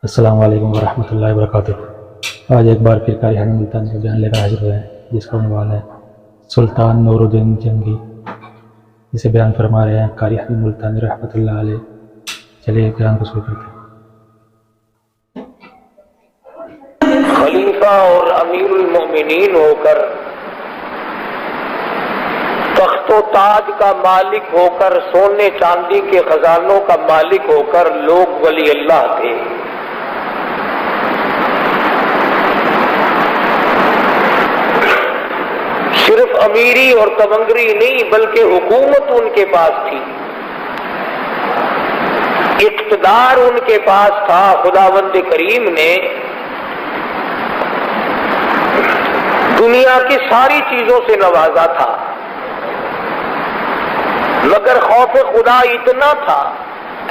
السلام علیکم ورحمۃ اللہ وبرکاتہ۔ آج ایک بار پھر قاری حاتم ملتانی کا بیان لے کر حاضر ہوئے ہیں، جس کا عنوان ہے سلطان نور الدین جنگی۔ اسے بیان فرما رہے ہیں قاری حاتم ملتانی رحمۃ اللہ علیہ۔ چلیے بیان کو شروع کرتے ہیں۔ خلیفہ اور امیر المومنین ہو کر، تخت و تاج کا مالک ہو کر، سونے چاندی کے خزانوں کا مالک ہو کر لوگ ولی اللہ تھے۔ صرف امیری اور تمنگری نہیں بلکہ حکومت ان کے پاس تھی، اقتدار ان کے پاس تھا۔ خداوند کریم نے دنیا کی ساری چیزوں سے نوازا تھا، مگر خوف خدا اتنا تھا،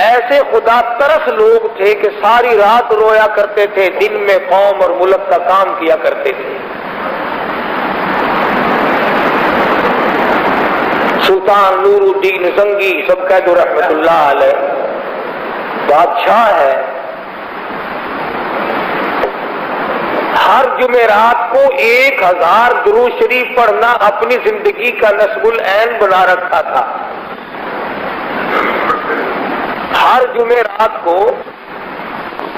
ایسے خدا ترس لوگ تھے کہ ساری رات رویا کرتے تھے، دن میں قوم اور ملک کا کام کیا کرتے تھے۔ سلطان نور الدین زنگی سب کہہ دو رحمت اللہ علیہ بادشاہ ہے۔ ہر جمعرات کو 1000 درود شریف پڑھنا اپنی زندگی کا نصب العین بنا رکھا تھا۔ ہر جمعرات کو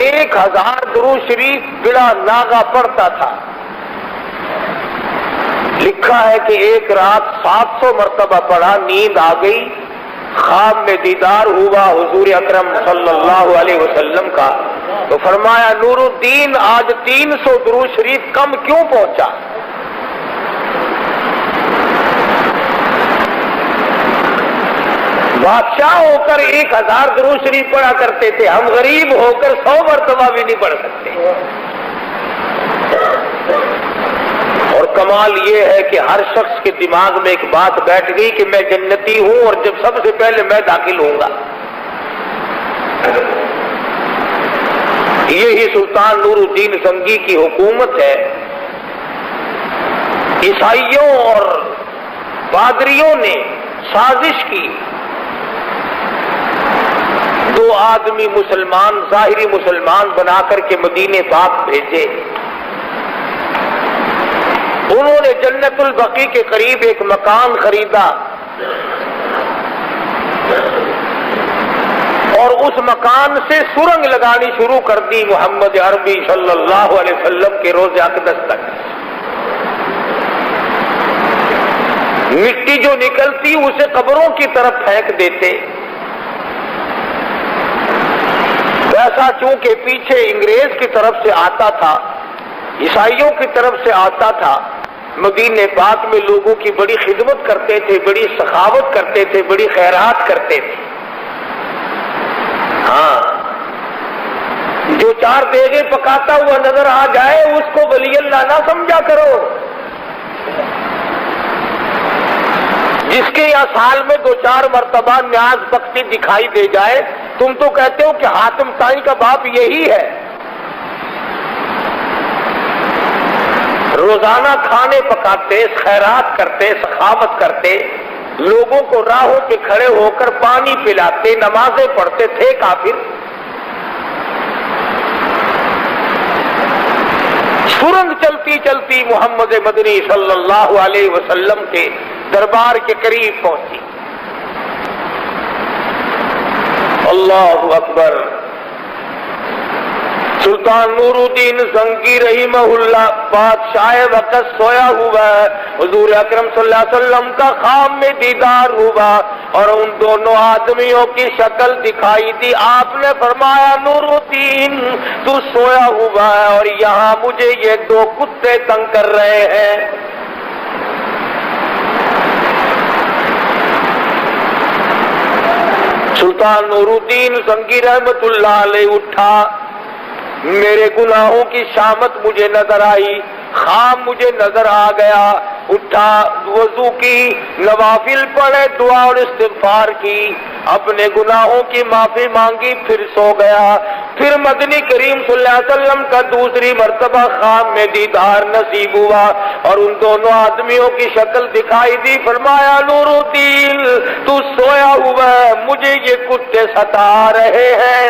1000 درود شریف بلا ناغہ پڑھتا تھا۔ لکھا ہے کہ ایک رات 700 مرتبہ پڑھا، نیند آ گئی، خواب میں دیدار ہوا حضور اکرم صلی اللہ علیہ وسلم کا، تو فرمایا نور الدین آج 300 درود شریف کم کیوں پہنچا؟ بادشاہ ہو کر 1000 درود شریف پڑھا کرتے تھے، ہم غریب ہو کر 100 مرتبہ بھی نہیں پڑھ سکتے۔ اور کمال یہ ہے کہ ہر شخص کے دماغ میں ایک بات بیٹھ گئی کہ میں جنتی ہوں اور جب سب سے پہلے میں داخل ہوں گا۔ یہی سلطان نور الدین زنگی کی حکومت ہے۔ عیسائیوں اور پادریوں نے سازش کی، 2 آدمی مسلمان، ظاہری مسلمان بنا کر کے مدینے پاک بھیجے۔ انہوں نے جنت البقیع کے قریب ایک مکان خریدا اور اس مکان سے سرنگ لگانی شروع کر دی محمد عربی صلی اللہ علیہ وسلم کے روضہ اقدس تک۔ مٹی جو نکلتی اسے قبروں کی طرف پھینک دیتے۔ ویسا چونکہ پیچھے انگریز کی طرف سے آتا تھا، عیسائیوں کی طرف سے آتا تھا، مدینے پاک میں لوگوں کی بڑی خدمت کرتے تھے، بڑی سخاوت کرتے تھے، بڑی خیرات کرتے تھے۔ ہاں، جو 4 دیگیں پکاتا ہوا نظر آ جائے اس کو ولی اللہ نہ سمجھا کرو۔ جس کے یہاں سال میں 2-4 مرتبہ نیاز پکتی دکھائی دے جائے، تم تو کہتے ہو کہ حاتم تائی کا باپ یہی ہے۔ روزانہ کھانے پکاتے، خیرات کرتے، سخاوت کرتے، لوگوں کو راہوں پہ کھڑے ہو کر پانی پلاتے، نمازیں پڑھتے تھے کافر۔ سرنگ چلتی چلتی محمد مدنی صلی اللہ علیہ وسلم کے دربار کے قریب پہنچی۔ اللہ اکبر۔ سلطان نور الدین زنگی رحمہ اللہ بادشاہ وقت سویا ہوا ہے، حضور اکرم صلی اللہ علیہ وسلم کا خواب میں دیدار ہوا اور ان دونوں آدمیوں کی شکل دکھائی دی۔ آپ نے فرمایا نور الدین تو سویا ہوا ہے اور یہاں مجھے یہ 2 کتے تنگ کر رہے ہیں۔ سلطان نور الدین زنگی رحمت اللہ علیہ اٹھا، میرے گناہوں کی شامت مجھے نظر آئی، خواب مجھے نظر آ گیا، اٹھا، وضو کی، نوافل پڑھے، دعا اور استغفار کی، اپنے گناہوں کی معافی مانگی، پھر سو گیا۔ پھر مدنی کریم صلی اللہ علیہ وسلم کا دوسری مرتبہ خواب میں دیدار نصیب ہوا اور ان دونوں آدمیوں کی شکل دکھائی دی۔ فرمایا نور الدین تو سویا ہوا ہے، مجھے یہ کتے ستا رہے ہیں۔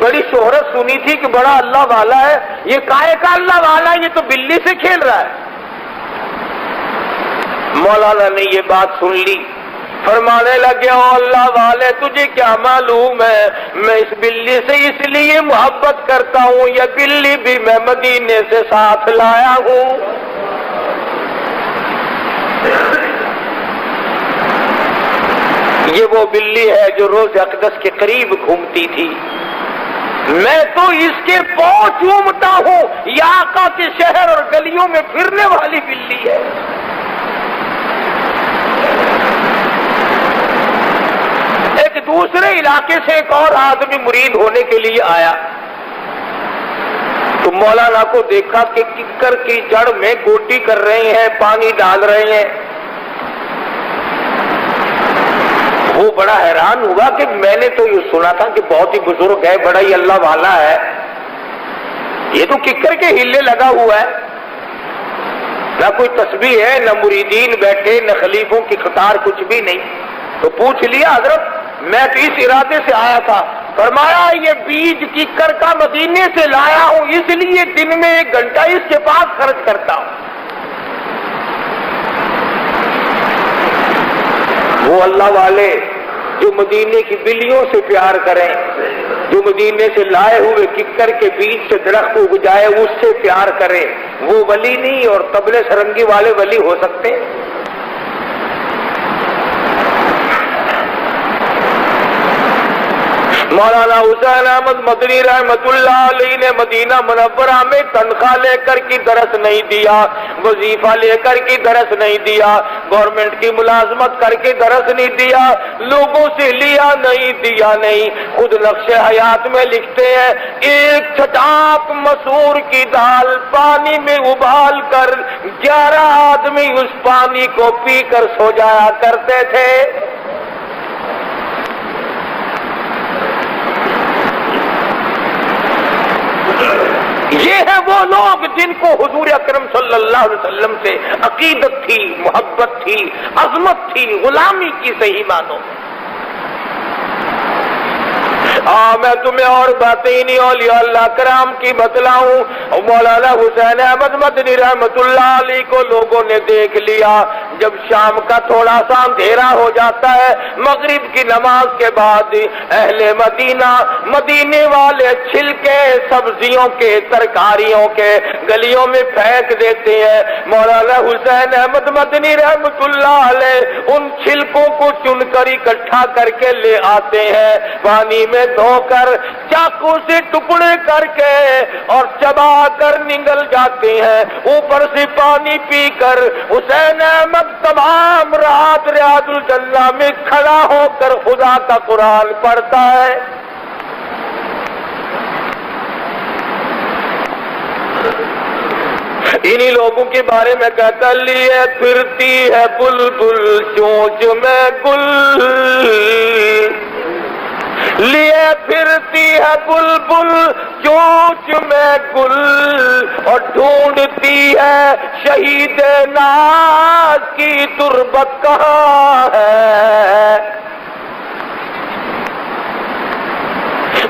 بڑی شہرت سنی تھی کہ بڑا اللہ والا ہے، یہ کائے کا اللہ والا ہے، یہ تو بلی سے کھیل رہا ہے۔ مولانا نے یہ بات سن لی، فرمانے لگے او اللہ والے تجھے کیا معلوم ہے میں اس بلی سے اس لیے محبت کرتا ہوں، یہ بلی بھی میں مدینے سے ساتھ لایا ہوں۔ یہ وہ بلی ہے جو روز اقدس کے قریب گھومتی تھی، میں تو اس کے پاؤں چومتا ہوں، یہ آقا کے شہر اور گلیوں میں پھرنے والی بلی ہے۔ ایک دوسرے علاقے سے ایک اور آدمی مرید ہونے کے لیے آیا تو مولانا کو دیکھا کہ ککر کی جڑ میں گوٹی کر رہے ہیں، پانی ڈال رہے ہیں۔ وہ بڑا حیران ہوا کہ میں نے تو یہ سنا تھا کہ بہت ہی بزرگ ہے، بڑا ہی اللہ والا ہے، یہ تو ککر کے ہلے لگا ہوا ہے، نہ کوئی تسبیح ہے، نہ مریدین بیٹھے، نہ خلیفوں کی قطار، کچھ بھی نہیں۔ تو پوچھ لیا حضرت میں تو اس ارادے سے آیا تھا، فرمایا یہ بیج ککر کا مدینے سے لایا ہوں، اس لیے دن میں 1 گھنٹہ اس کے پاس خرچ کرتا ہوں۔ وہ اللہ والے جو مدینے کی بلیوں سے پیار کریں، جو مدینے سے لائے ہوئے ککر کے بیج سے درخت اگ جائے اس سے پیار کریں، وہ ولی نہیں اور طبلے سرنگی والے ولی ہو سکتے ہیں؟ مولانا حسین احمد مدنی رحمت اللہ علیہ نے مدینہ منورہ میں تنخواہ لے کر کی درس نہیں دیا، وظیفہ لے کر کی درس نہیں دیا، گورنمنٹ کی ملازمت کر کے درس نہیں دیا، لوگوں سے لیا نہیں دیا نہیں، خود نقش حیات میں لکھتے ہیں 1 چھٹاک مسور کی دال پانی میں ابال کر 11 آدمی اس پانی کو پی کر سو جایا کرتے تھے۔ یہ ہیں وہ لوگ جن کو حضور اکرم صلی اللہ علیہ وسلم سے عقیدت تھی، محبت تھی، عظمت تھی، غلامی کی صحیح معنوں میں۔ میں تمہیں اور باتیں نہیں اولیاء اللہ کرام کی بتلاؤں۔ مولانا حسین احمد مدنی رحمت اللہ علیہ کو لوگوں نے دیکھ لیا، جب شام کا تھوڑا سا اندھیرا ہو جاتا ہے، مغرب کی نماز کے بعد اہل مدینہ، مدینے والے چھلکے سبزیوں کے، ترکاریوں کے گلیوں میں پھینک دیتے ہیں۔ مولانا حسین احمد مدنی رحمت اللہ علیہ ان چھلکوں کو چن کر اکٹھا کر کے لے آتے ہیں، پانی میں دھو کر چاقو سے ٹکڑے کر کے اور چبا کر نگل جاتے ہیں، اوپر سے پانی پی کر حسین احمد تمام رات ریاض الجنہ میں کھڑا ہو کر خدا کا قرآن پڑھتا ہے۔ انہی لوگوں کے بارے میں کہتا لیے پھرتی ہے بلبل چونچ میں گل، لیے پھرتی ہے بلبل چونچ میں گل، اور ڈھونڈتی ہے شہید ناز کی تربت کہاں ہے۔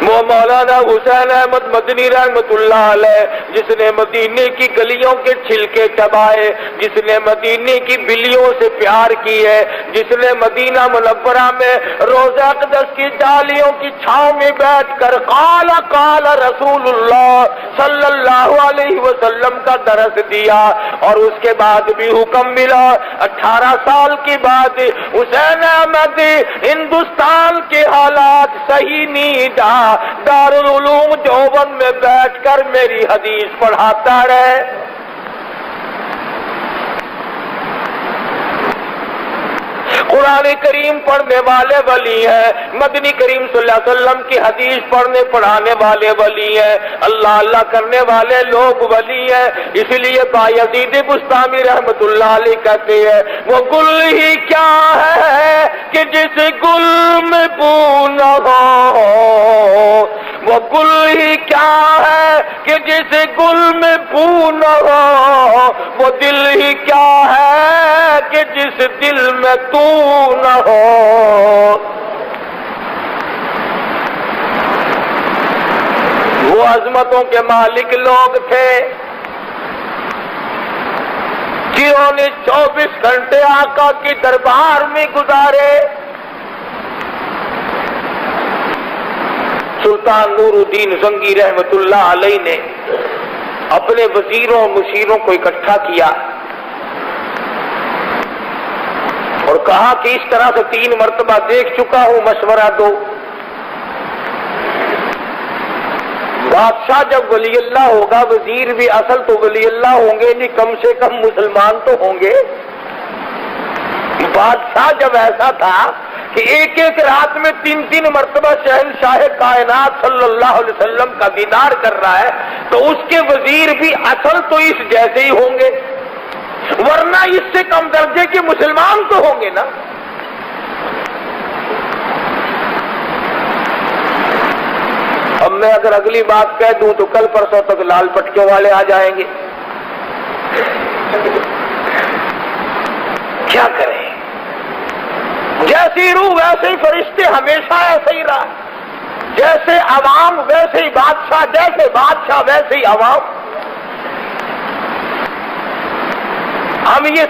وہ مولانا حسین احمد مدنی رحمت اللہ علیہ جس نے مدینے کی گلیوں کے چھلکے چبائے، جس نے مدینے کی بلیوں سے پیار کی ہے، جس نے مدینہ منورہ میں روضہ اقدس کی ڈالیوں کی چھاؤں میں بیٹھ کر قال قال رسول اللہ صلی اللہ علیہ وسلم کا درس دیا، اور اس کے بعد بھی حکم ملا 18 سال کے بعد حسین احمد ہندوستان کے حالات صحیح نہیں تھا، دارالعلوم دیوبند میں بیٹھ کر میری حدیث پڑھاتا رہے۔ قرآن کریم پڑھنے والے ولی ہیں، مدنی کریم صلی اللہ علیہ وسلم کی حدیث پڑھانے والے ولی ہیں، اللہ اللہ کرنے والے لوگ ولی ہیں۔ اس لیے بایزید بستامی رحمت اللہ علیہ کہتے ہیں وہ گل ہی کیا ہے کہ جس گل میں بو نہ ہو، وہ گل ہی کیا ہے کہ جس گل میں بو نہ ہو، وہ دل ہی کیا ہے کہ جس دل میں تو نہ ہو۔ وہ عظمتوں کے مالک لوگ تھے جنہوں نے 24 گھنٹے آقا کے دربار میں گزارے۔ سلطان نور الدین زنگی رحمت اللہ علیہ نے اپنے وزیروں اور مشیروں کو اکٹھا کیا اور کہا کہ اس طرح سے 3 مرتبہ دیکھ چکا ہوں، مشورہ دو۔ بادشاہ جب ولی اللہ ہوگا، وزیر بھی اصل تو ولی اللہ ہوں گے نہیں، کم سے کم مسلمان تو ہوں گے۔ بادشاہ جب ایسا تھا کہ ایک ایک رات میں 3 مرتبہ شہنشاہ کائنات صلی اللہ علیہ وسلم کا دیدار کر رہا ہے، تو اس کے وزیر بھی اصل تو اس جیسے ہی ہوں گے، ورنہ اس سے کم درجے کے مسلمان تو ہوں گے نا۔ اب میں اگر اگلی بات کہہ دوں تو کل پرسوں تک لال پٹکیوں والے آ جائیں گے، کیا کریں؟ جیسی روح ویسے ہی فرشتے، ہمیشہ ایسے ہی رہا، جیسے عوام ویسے ہی بادشاہ، جیسے بادشاہ ویسے ہی عوام۔ ہم یہ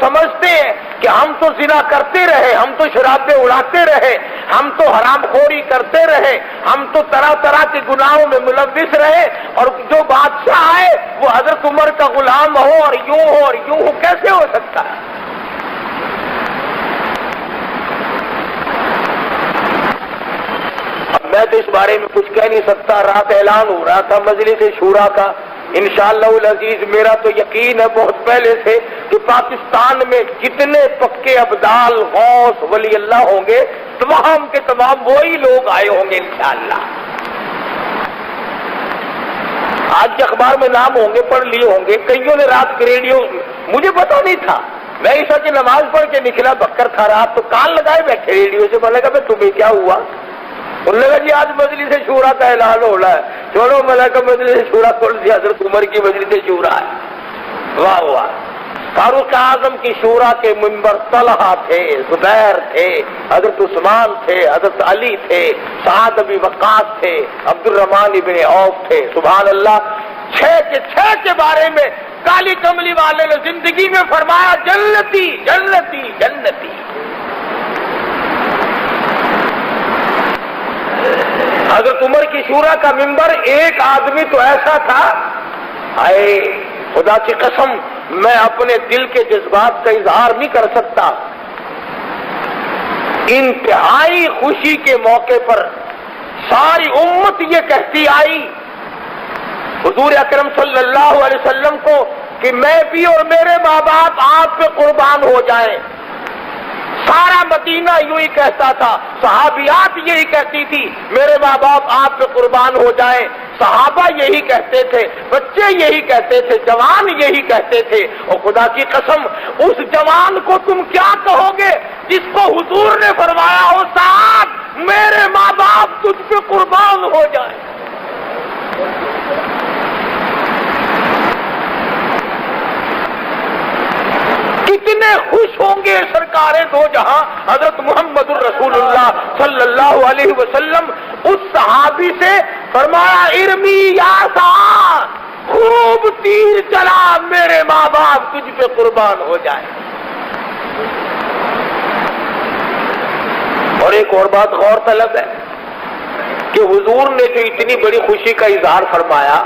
سمجھتے ہیں کہ ہم تو زنا کرتے رہے، ہم تو شرابیں اڑاتے رہے، ہم تو حرام خوری کرتے رہے، ہم تو طرح طرح کے گناہوں میں ملوث رہے، اور جو بادشاہ آئے وہ حضرت عمر کا غلام ہو اور یوں ہو اور یوں ہو، کیسے ہو سکتا ہے؟ میں تو اس بارے میں کچھ کہہ نہیں سکتا۔ رات اعلان ہو رہا تھا مجلس شورا کا، انشاءاللہ العزیز میرا تو یقین ہے بہت پہلے سے کہ پاکستان میں جتنے پکے ابدال غوث ولی اللہ ہوں گے، تمام کے تمام وہی لوگ آئے ہوں گے انشاءاللہ۔ آج کے اخبار میں نام ہوں گے، پڑھ لیے ہوں گے، کئیوں نے رات کے ریڈیو، مجھے پتا نہیں تھا، میں عشاء کی نماز پڑھ کے نکلا، بکر تھا رات، تو کان لگائے بیٹھے ریڈیو سے، میں نے کہا تمہیں کیا ہوا؟ انہوں نے کہا جی آج مجلس شورا کا اعلان ہو رہا ہے۔ چھوڑو، میں نے کہا مجلس شورا کھول دیا، حضرت عمر کی مجلس شورا ہے۔ واہ واہ! فاروق اعظم کی شورا کے منبر طلحہ تھے، زبیر تھے، حضرت عثمان تھے، حضرت علی تھے، سعد بن وقاص تھے، عبد الرحمن بن عوف تھے۔ سبحان اللہ! 6 کے بارے میں کالی کملی والے نے زندگی میں فرمایا جنتی جنتی جنتی۔ حضرت عمر کی شورا کا منبر، ایک آدمی تو ایسا تھا، اے خدا کی قسم میں اپنے دل کے جذبات کا اظہار نہیں کر سکتا۔ انتہائی خوشی کے موقع پر ساری امت یہ کہتی آئی حضور اکرم صلی اللہ علیہ وسلم کو کہ میں بھی اور میرے ماں باپ آپ پہ قربان ہو جائیں۔ سارا مدینہ یوں ہی کہتا تھا، صحابیات یہی کہتی تھی میرے ماں باپ آپ پہ قربان ہو جائیں، صحابہ یہی کہتے تھے، بچے یہی کہتے تھے، جوان یہی کہتے تھے۔ اور خدا کی قسم اس جوان کو تم کیا کہو گے جس کو حضور نے فرمایا ہو سعد میرے ماں باپ تجھ پہ قربان ہو جائیں؟ کتنے خوش ہوں گے سرکار دو جہاں حضرت محمد الرسول اللہ صلی اللہ علیہ وسلم۔ اس صحابی سے فرمایا ارمی یا سعد، خوب تیر چلا، میرے ماں باپ تجھ پہ قربان ہو جائے۔ اور ایک اور بات غور طلب ہے کہ حضور نے جو اتنی بڑی خوشی کا اظہار فرمایا،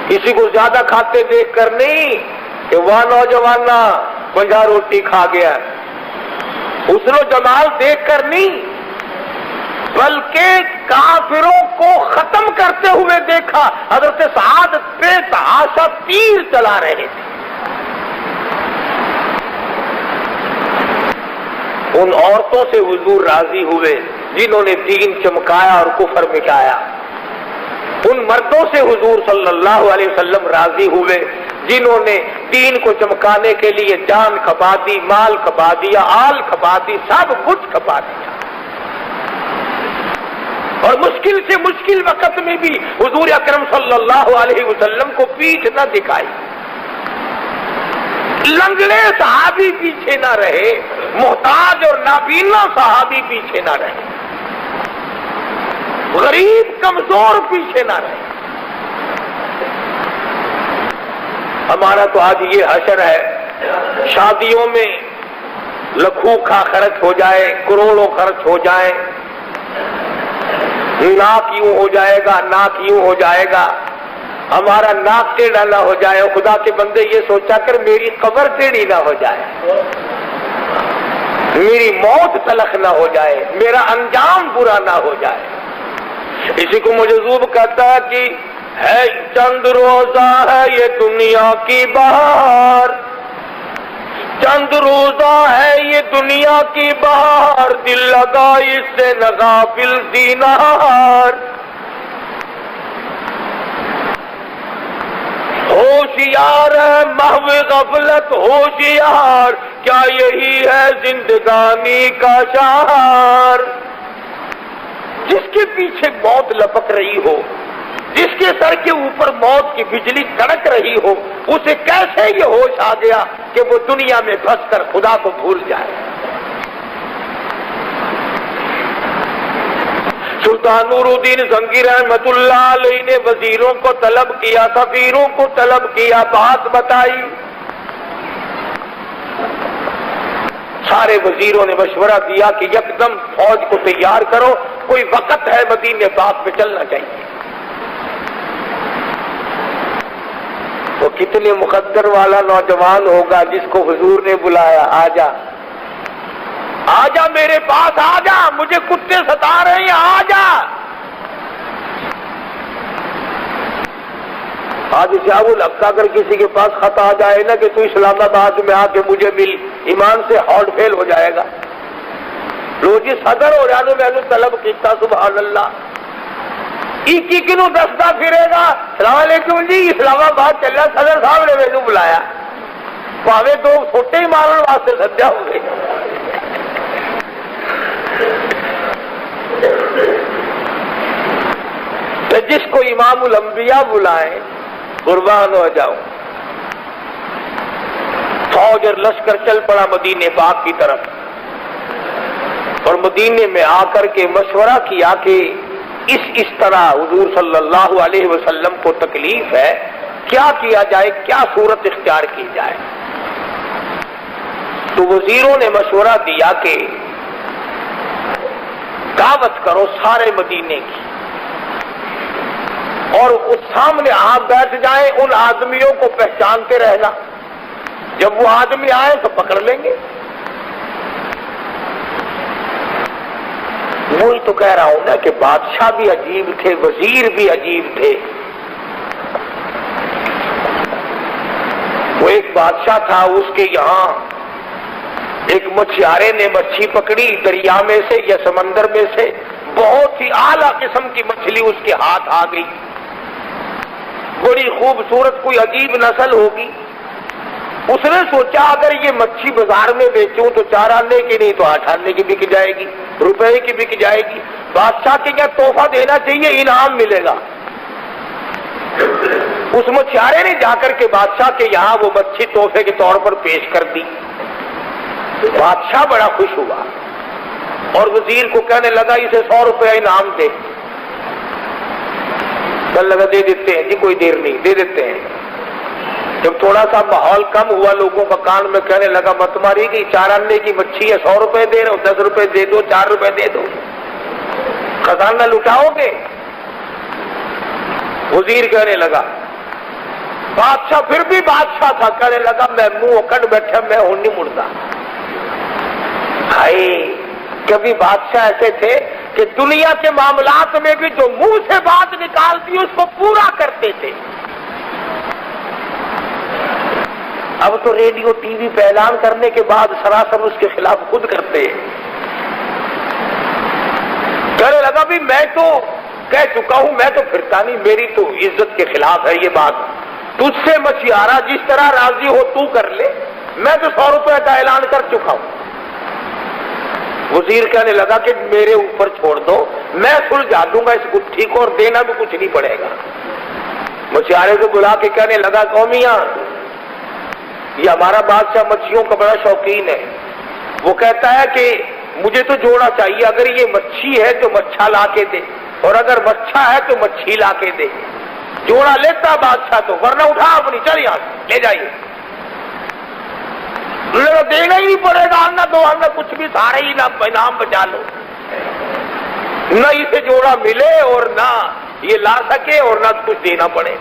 کسی کو زیادہ کھاتے دیکھ کر نہیں کہ وہ نوجوان 50 روٹی کھا گیا، حسن و جمال دیکھ کر نہیں، بلکہ کافروں کو ختم کرتے ہوئے دیکھا۔ حضرت سعد پہ تحاشا تیر چلا رہے تھے۔ ان عورتوں سے حضور راضی ہوئے جنہوں نے دین چمکایا اور کفر مٹایا۔ ان مردوں سے حضور صلی اللہ علیہ وسلم راضی ہوئے جنہوں نے دین کو چمکانے کے لیے جان کھپا دی، مال کھپا دیا، آل کھپا دی، سب کچھ کھپا دیا۔ اور مشکل سے مشکل وقت میں بھی حضور اکرم صلی اللہ علیہ وسلم کو پیٹھ نہ دکھائی۔ لنگڑے صحابی پیچھے پیچھے نہ رہے، محتاج اور نابینا صحابی پیچھے نہ رہے، غریب کمزور پیچھے نہ رہے۔ ہمارا تو آج یہ حشر ہے، شادیوں میں لاکھوں کا خرچ ہو جائے، کروڑوں خرچ ہو جائے، ناک یوں ہو جائے گا، ناک یوں ہو جائے گا، ہمارا ناک ٹیڑھا نہ ہو جائے۔ خدا کے بندے یہ سوچا کر میری قبر ٹیڑھی نہ ہو جائے، میری موت تلخ نہ ہو جائے، میرا انجام برا نہ ہو جائے۔ اسی کو مجذوب کہتا ہے کہ ہے چند روزہ ہے یہ دنیا کی بہار، چند روزہ ہے یہ دنیا کی بہار، دل لگا اس سے نہ غافل دینار۔ ہوشیار ہے محو غفلت ہوشیار، کیا یہی ہے زندگانی کا شعار؟ جس کے پیچھے موت لپک رہی ہو، جس کے سر کے اوپر موت کی بجلی کڑک رہی ہو، اسے کیسے یہ ہوش آ گیا کہ وہ دنیا میں پھنس کر خدا کو بھول جائے؟ سلطان نور الدین زنگی رحمت اللہ علیہ نے وزیروں کو طلب کیا، سفیروں کو طلب کیا، بات بتائی۔ سارے وزیروں نے مشورہ دیا کہ یکدم فوج کو تیار کرو، کوئی وقت ہے مدینے پاک پہ چلنا چاہیے۔ وہ کتنے مقدر والا نوجوان ہوگا جس کو حضور نے بلایا، آجا آجا میرے پاس آجا، مجھے کتے ستا رہے ہیں، آجا۔ آج شاہ الحق اگر کسی کے پاس خط آ جائے نا کہ تو اسلام آباد میں آ کے مجھے مل، ایمان سے ہارٹ فیل ہو جائے گا۔ لو جی صدر ہو جائے میں نے طلب کیتا، سبحان اللہ، ایک کنو دستا پھرے گا، السلام علیکم جی اسلام آباد چلا، صدر صاحب نے مینو بلایا، پاوے دو چھوٹے ہی مارن واسطے سدیا ہو گئے۔ تو جس کو امام الانبیاء بلائیں قربان ہو جاؤ۔ فوج اور لشکر چل پڑا مدینے پاک کی طرف، اور مدینے میں آ کر کے مشورہ کیا کہ اس طرح حضور صلی اللہ علیہ وسلم کو تکلیف ہے، کیا کیا جائے، کیا صورت اختیار کی جائے؟ تو وزیروں نے مشورہ دیا کہ دعوت کرو سارے مدینے کی، اور اس سامنے آپ بیٹھ جائیں، ان آدمیوں کو پہچانتے رہنا، جب وہ آدمی آئے تو پکڑ لیں گے۔ وہی تو کہہ رہا ہوں نا کہ بادشاہ بھی عجیب تھے، وزیر بھی عجیب تھے۔ وہ ایک بادشاہ تھا، اس کے یہاں ایک مچھیارے نے مچھی پکڑی دریا میں سے یا سمندر میں سے، بہت ہی اعلیٰ قسم کی مچھلی اس کے ہاتھ آ گئی، بڑی خوبصورت کوئی عجیب نسل ہوگی۔ اس نے سوچا اگر یہ مچھی بازار میں بیچوں تو 4 آنے کی نہیں تو 8 آنے کی بک جائے گی، روپے کی بک جائے گی، بادشاہ کے کیا تحفہ دینا چاہیے، انعام ملے گا۔ اس مچھیارے نے جا کر کے بادشاہ کے یہاں وہ مچھی تحفے کے طور پر پیش کر دی۔ بادشاہ بڑا خوش ہوا اور وزیر کو کہنے لگا اسے 100 روپے انعام دے۔ کہنے لگا دے دیتے ہیں جی، کوئی دیر نہیں، دے دیتے ہیں۔ جب تھوڑا سا ماحول کم ہوا، لوگوں کا کان میں کہنے لگا مت ماری کہ 4 آنے کی مچھی ہے، 100 روپے دے رہے ہو، 10 روپے دے دو، 4 روپے دے دو، خزانہ لٹاؤ گے؟ وزیر کہنے لگا، بادشاہ پھر بھی بادشاہ تھا، کہنے لگا میں منہ اکڑ بیٹھا، میں ہوں نہیں مڑتا۔ کبھی بادشاہ ایسے تھے کہ دنیا کے معاملات میں بھی جو منہ سے بات نکالتی اس کو پورا کرتے تھے۔ اب تو ریڈیو ٹی وی پہ اعلان کرنے کے بعد سراسر اس کے خلاف خود کرتے ہیں۔ کہنے لگا بھی میں تو کہہ چکا ہوں، میں تو پھرتا نہیں، میری تو عزت کے خلاف ہے یہ بات، تجھ سے مچھیارا جس طرح راضی ہو تو کر لے، میں تو 100 روپے کا اعلان کر چکا ہوں۔ وزیر کہنے لگا کہ میرے اوپر چھوڑ دو، میں سلجھا دوں گا اس گٹھی کو اور دینا بھی کچھ نہیں پڑے گا۔ مچھیارے کو بلا کے کہنے لگا قومیاں یہ ہمارا بادشاہ مچھلیوں کا بڑا شوقین ہے. وہ کہتا ہے کہ مجھے تو جوڑا چاہیے، اگر یہ مچھی ہے تو مچھا لا کے دے، اور اگر مچھا ہے تو مچھی لا کے دے. جوڑا لیتا بادشاہ تو، ورنہ اٹھا اپنی، چل یہاں سے لے جائیے. دینا ہی نہیں پڑے گا، نہ دو نہ کچھ بھی، سارے ہی انعام بچا لو. نہ اسے جوڑا ملے اور نہ یہ لا سکے اور نہ کچھ دینا پڑے.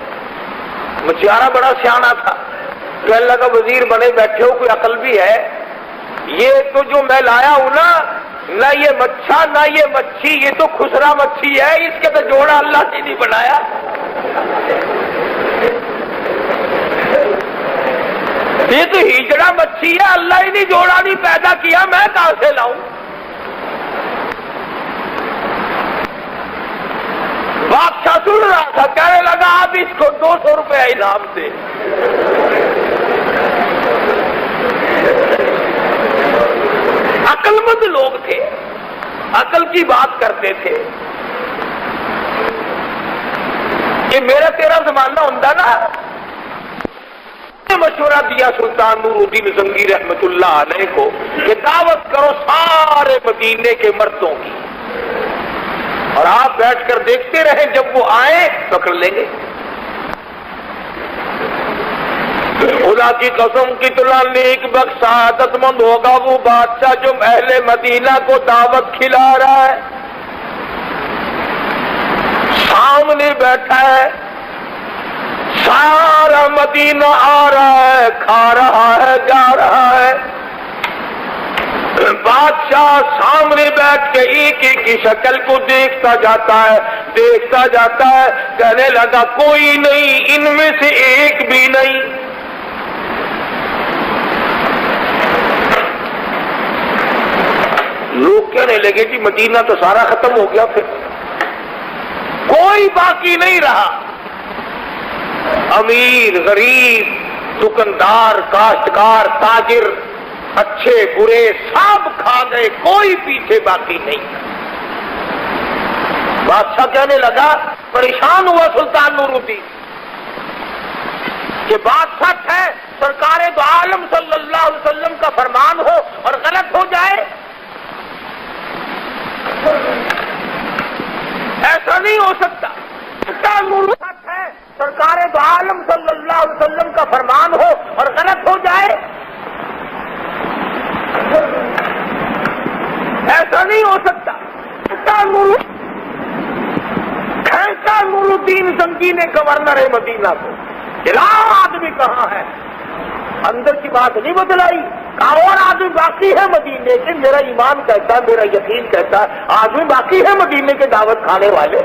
مچھیارا بڑا سیانا تھا، کہ اللہ کا وزیر بنے بیٹھے ہو، کوئی عقل بھی ہے. یہ تو جو میں لایا ہوں نا، نہ یہ مچھا نہ یہ مچھی، یہ تو خسرا مچھی ہے، اس کے تو جوڑا اللہ نے نہیں بنایا. یہ تو ہیجڑا مچھی ہے، اللہ ہی نہیں جوڑا نہیں پیدا کیا، میں کہاں سے لاؤں. بادشاہ سن رہا تھا، کہنے لگا آپ اس کو 200 روپے انعام دے. عقل مند لوگ تھے، عقل کی بات کرتے تھے. یہ میرا تیرا زمانہ ہوتا نا، مشورہ دیا سلطان نور الدین زنگی رحمت اللہ علیہ کو کہ دعوت کرو سارے مدینے کے مردوں کی، اور آپ بیٹھ کر دیکھتے رہیں، جب وہ آئے پکڑ لیں گے. خدا کی قسم کتنا نیک بخت سعادت مند ہوگا وہ بادشاہ جو اہل مدینہ کو دعوت کھلا رہا ہے، سامنے بیٹھا ہے، سارا مدینہ آ رہا ہے، کھا رہا ہے، جا رہا ہے. بادشاہ سامنے بیٹھ کے ایک ایک کی شکل کو دیکھتا جاتا ہے، دیکھتا جاتا ہے. کہنے لگا کوئی نہیں، ان میں سے ایک بھی نہیں. لوگ کہنے لگے جی مدینہ تو سارا ختم ہو گیا، پھر کوئی باقی نہیں رہا. امیر غریب، دکاندار کاشتکار تاجر، اچھے برے سب کھا گئے، کوئی پیچھے باقی نہیں. بادشاہ کہنے لگا، پریشان ہوا سلطان نور الدین کہ بات سچ ہے، سرکار دو عالم صلی اللہ علیہ وسلم کا فرمان ہو اور غلط ہو جائے، ایسا نہیں ہو سکتا. سچ ہے، سرکار دو عالم صلی اللہ علیہ وسلم کا فرمان ہو اور غلط ہو جائے، ایسا نہیں ہو سکتا. کھینچا نور الدین زنگی نے گورنر مدینہ کو، علاوہ آدمی کہاں ہے؟ اندر کی بات نہیں بدلائی، اور آدمی باقی ہے مدینے کے، میرا ایمان کہتا ہے، میرا یقین کہتا ہے آدمی باقی ہے مدینے کے دعوت کھانے والے.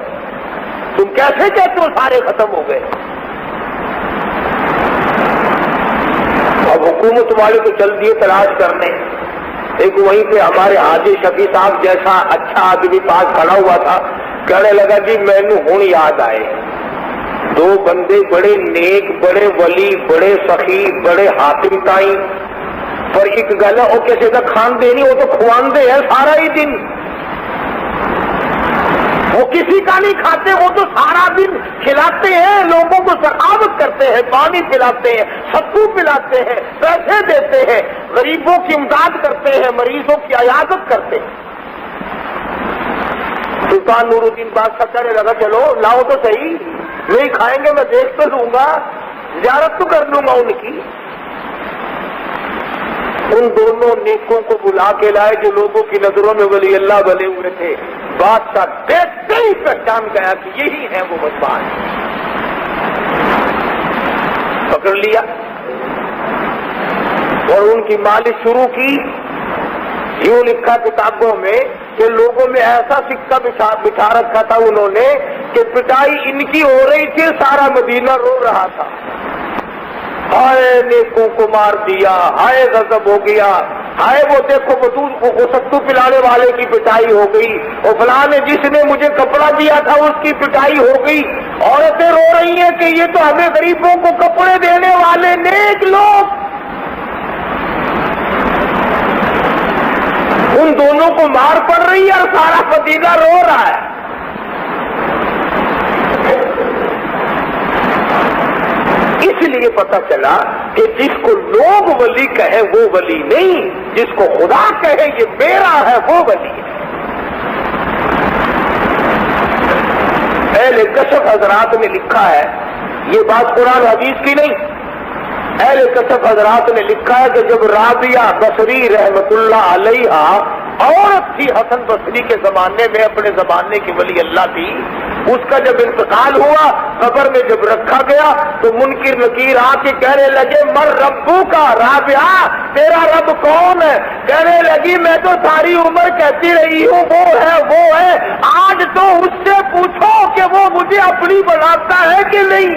تم کیسے کہتے ہو سارے ختم ہو گئے؟ اب حکومت والے کو چل دیے تلاش کرنے. ایک وہیں پہ ہمارے حاجی شفیع صاحب جیسا اچھا آدمی پاس کھڑا ہوا تھا، کہنے لگا جی مینو ہوں یاد آئے، دو بندے بڑے نیک، بڑے ولی، بڑے سخی، بڑے حاکم تائیں، پر ایک گل ہے وہ کسی کا کھاندے نہیں، وہ تو کھواندے ہیں سارا ہی دن. وہ کسی کا نہیں کھاتے، وہ تو سارا دن کھلاتے ہیں، لوگوں کو سخاوت کرتے ہیں، پانی پلاتے ہیں، ستو پلاتے ہیں، پیسے دیتے ہیں، غریبوں کی امداد کرتے ہیں، مریضوں کی عیادت کرتے ہیں. سلطان نور الدین بادشاہ کہنے لگا چلو لاؤ تو صحیح، نہیں کھائیں گے میں دیکھ تو لوں گا، زیارت تو کر لوں گا ان کی. ان دونوں نیکوں کو بلا کے لائے جو لوگوں کی نظروں میں ولی اللہ بنے ہوئے تھے. بادشاہ دیکھتے ہی پہچان گیا کہ یہی ہے وہ بدبخت. پکڑ لیا اور ان کی مالش شروع کی. یوں لکھا کتابوں میں کہ لوگوں میں ایسا سکہ بچھا رکھا تھا انہوں نے کہ پٹائی ان کی ہو رہی تھی، سارا مدینہ رو رہا تھا. ہائے نیکوں کو مار دیا، ہائے غضب ہو گیا، ہائے وہ دیکھو وہ ستو پلانے والے کی پٹائی ہو گئی، اور فلاں نے جس نے مجھے کپڑا دیا تھا اس کی پٹائی ہو گئی. عورتیں رو رہی ہیں کہ یہ تو ہمیں غریبوں کو کپڑے دینے والے نیک لوگ. ان دونوں کو مار پڑ رہی ہے اور سارا مدینہ رو رہا ہے. اس لیے پتہ چلا کہ جس کو لوگ ولی کہیں وہ ولی نہیں، جس کو خدا کہے یہ میرا ہے وہ ولی ہے۔ اہل کشف حضرات نے لکھا ہے، یہ بات قرآن حدیث کی نہیں، اہل کشف حضرات نے لکھا ہے کہ جب رابعہ بصری رحمت اللہ علیہ عورت تھی حسن بصری کے زمانے میں، اپنے زمانے کی ولی اللہ تھی، اس کا جب انتقال ہوا قبر میں جب رکھا گیا تو منکر نکیر آ کے کہنے لگے مر ربو کا رابعہ، تیرا رب کون ہے؟ کہنے لگی میں تو ساری عمر کہتی رہی ہوں وہ ہے وہ ہے، آج تو اس سے پوچھو کہ وہ مجھے اپنی بناتا ہے کہ نہیں۔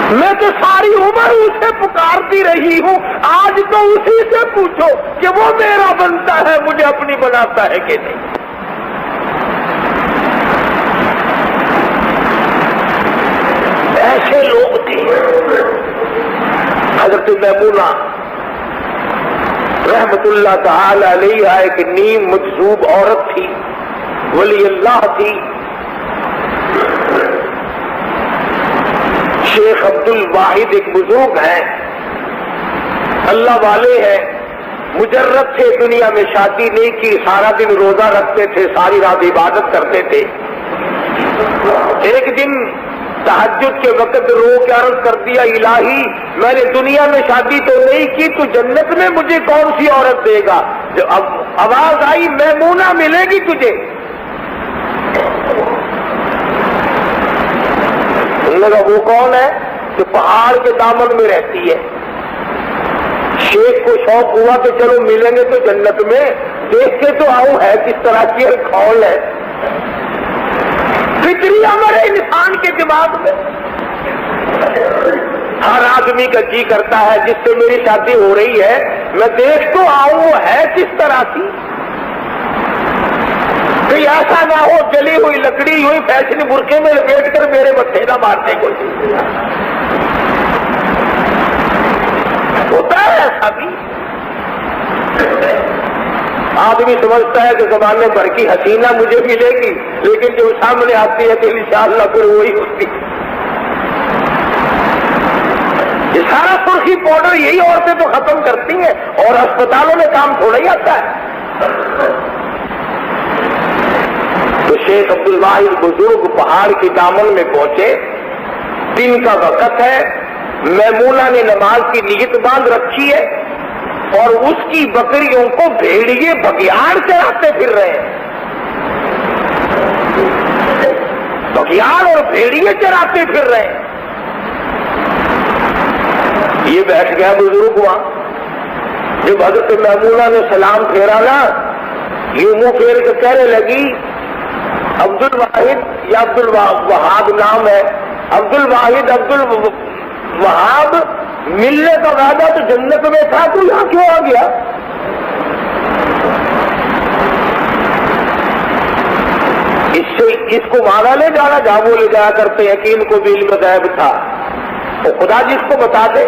میں تو ساری عمر اسے پکارتی رہی ہوں، آج تو اسی سے پوچھو کہ وہ میرا بنتا ہے، مجھے اپنی بناتا ہے کہ نہیں۔ ایسے لوگ تھے۔ حضرت میمونہ رحمت اللہ تعالی علیہ ایک نیم مجذوب عورت تھی، ولی اللہ تھی۔ شیخ عبد الواحد ایک بزرگ ہیں، اللہ والے ہیں، مجرد تھے، دنیا میں شادی نہیں کی، سارا دن روزہ رکھتے تھے، ساری رات عبادت کرتے تھے۔ ایک دن تہجد کے وقت رو کے عرض کر دیا الہی میں نے دنیا میں شادی تو نہیں کی، تو جنت میں مجھے کون سی عورت دے گا؟ جو اب آواز آئی میمونہ ملے گی تجھے۔ لگا وہ کون ہے؟ جو پہاڑ کے دامن میں رہتی ہے۔ شیخ کو شوق ہوا کہ چلو ملیں گے تو جنت میں، دیکھ کے تو آؤں ہے کس طرح کی کھول ہے۔ فطری امر ہے انسان کے دماغ میں، ہر آدمی کا جی کرتا ہے جس سے میری شادی ہو رہی ہے میں دیکھ تو آؤں وہ ہے کس طرح کی، کوئی ایسا نہ ہو جلی ہوئی لکڑی ہوئی فیشن برقعے میں لپیٹ کر میرے متھے نہ مارنے کو۔ ہوتا ہے ایسا بھی، آدمی سمجھتا ہے کہ زمانے بھر کی حسینہ مجھے ملے گی، لیکن جو سامنے آتی ہے تو انشاءاللہ پھر وہی ہوتی۔ یہ سارا سرخی پاؤڈر یہی عورتیں تو ختم کرتی ہیں، اور اسپتالوں میں کام تھوڑا ہی آتا ہے۔ تو شیخ عبد الواحد بزرگ پہاڑ کی دامن میں پہنچے، دن کا وقت ہے، میمونہ نے نماز کی نیت باندھ رکھی ہے، اور اس کی بکریوں کو بھیڑیے بگیاڑ چراتے پھر رہے ہیں، بگیاڑ اور بھیڑیے چراتے پھر رہے ہیں۔ یہ بیٹھ گیا بزرگ وہاں، جب حضرت میمونہ نے سلام پھیرا نا، یہ منہ پھیر کے کہنے لگی عبد الواحد یا عبد الوہاب نام ہے، عبد الواحد عبد الوہاب ملنے کا وعدہ تو جنت میں تھا، تو یہاں کیوں آ گیا؟ اس کو وہاں لے جانا جہاں وہ لے جایا کرتے ہیں کہ ان کو بھی علم غیب تھا، تو خدا جس کو بتا دے۔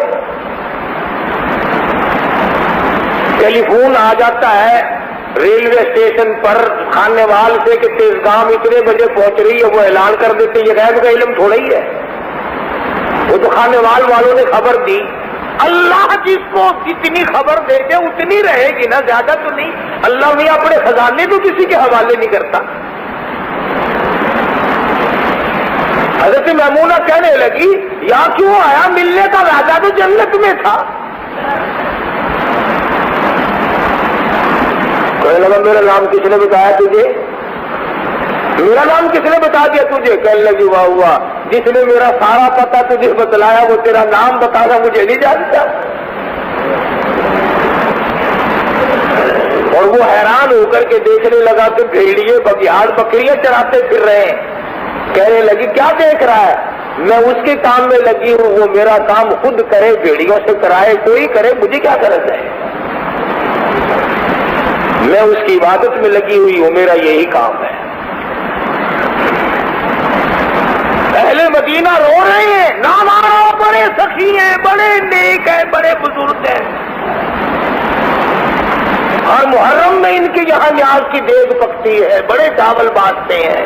ٹیلی فون آ جاتا ہے ریلوے اسٹیشن پر کھانے وال سے کہ تیزگام اتنے بجے پہنچ رہی ہے، وہ اعلان کر دیتے، یہ غیب کا علم تھوڑا ہی ہے، وہ تو کھانے والوں نے خبر دی۔ اللہ جس کو جتنی خبر دے دے اتنی رہے گی نا، زیادہ تو نہیں۔ اللہ میں اپنے خزانے تو کسی کے حوالے نہیں کرتا۔ حضرت میمونہ کہنے لگی یا کیوں آیا؟ ملنے کا وعدہ تو جنت میں تھا۔ کہنے لگا میرا نام کس نے بتایا تجھے؟ میرا نام کس نے بتا دیا تجھے؟ کہنے لگی واہ واہ، جس نے میرا سارا پتہ تجھے بتلایا وہ تیرا نام بتانا مجھے نہیں جانتا۔ اور وہ حیران ہو کر کے دیکھنے لگا کہ بھیڑیے بگیاڑ بکریاں چراتے پھر رہے ہیں۔ کہنے لگی کیا دیکھ رہا ہے؟ میں اس کے کام میں لگی ہوں، وہ میرا کام خود کرے، بھیڑیوں سے کرائے، کوئی کرے، مجھے کیا غرض ہے؟ میں اس کی عبادت میں لگی ہوئی ہوں، میرا یہی کام ہے۔ اہل مدینہ رو رہے ہیں، نہ مارو، بڑے سخی ہیں، بڑے نیک ہیں، بڑے بزرگ ہیں، ہر محرم میں ان کے یہاں نیاز کی دیگ پکتی ہے، بڑے چاول بانٹتے ہیں۔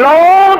9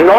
9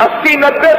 80-90